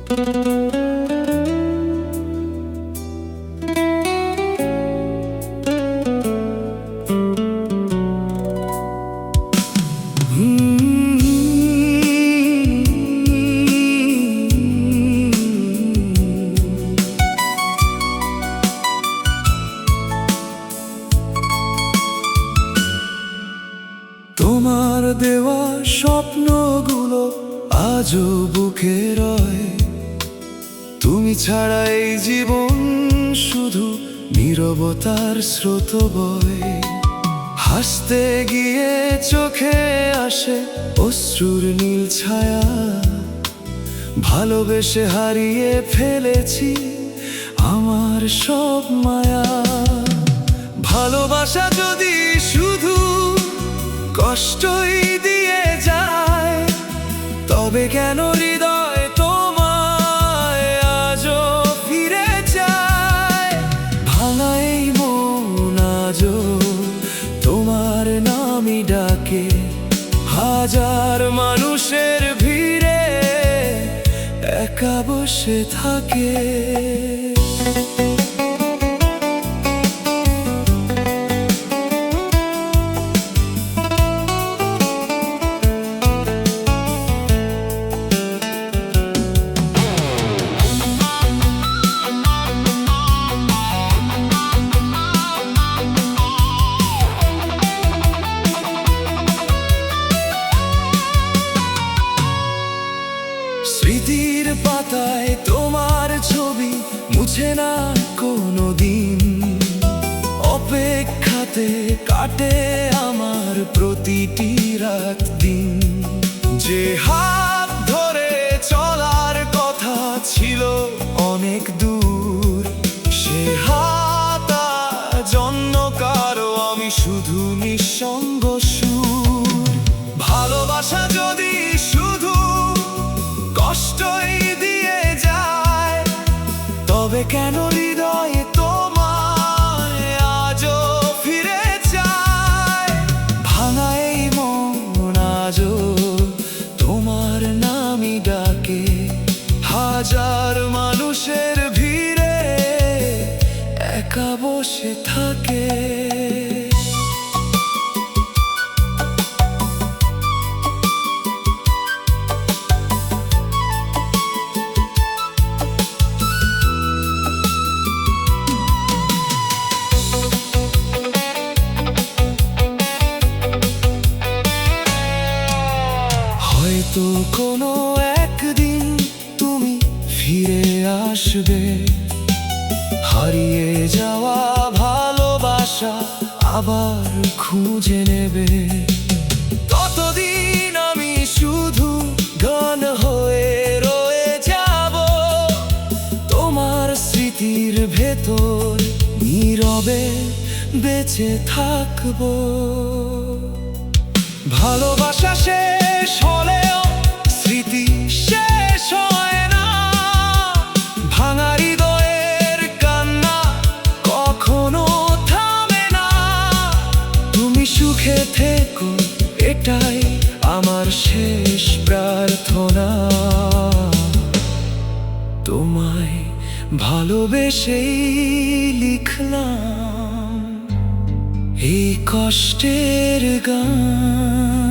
তোমার দেওয়া স্বপ্নগুলো আজও বুকে রয়। তুমি ছাড়া এই জীবন শুধু নীরবতার স্রোত বয়। হাসতে গিয়ে চোখে আসে অশ্রুর নীল ছায়া। ভালোবেসে হারিয়ে ফেলেছি আমার সব মায়া। ভালোবাসা যদি শুধু কষ্টই দিয়ে যায়, তবে কেন হৃদয় তোমায় আজও ফিরে যায়? ভাঙা এই মন আজও তোমার নামই ডাকে। হাজার মানুষের ভিড়ে একা বসে থাকে। স্মৃতির পাতায় তোমার ছবি মুছে না কোনো দিন। অপেক্ষাতে কাটে আমার প্রতিটি রাত দিন। যে হাত ধরে চলার কথা ছিল অনেক দূর, সে হাত আজ অন্য কারো, আমি শুধু নিঃসঙ্গ সুর। ভালোবাসা যদি শুধু কষ্টই দিয়ে যায়, তবে কেন হৃদয়ে তোমায় আজও ফিরে যায়? ভাঙা এই মন আজও তোমার নামই ডাকে। হাজার মানুষের ভিড়ে একা বসে থাকে। হয়তো কোনো একদিন তুমি ফিরে আসবে, হারিয়ে যাওয়া ভালোবাসা আবার খুঁজে নেবে। ততদিন আমি শুধু গান হয়ে রয়ে যাব, তোমার স্মৃতির ভেতর নীরবে বেঁচে থাকবো। ভালোবাসা শেষ হলেও স্মৃতি শেষ হয় না। ভাঙা হৃদয়ের কান্না কখনো থামে না। তুমি সুখে থেকো, এটাই আমার শেষ প্রার্থনা। তোমায় ভালোবেসেই লিখলাম এই কষ্টের গান।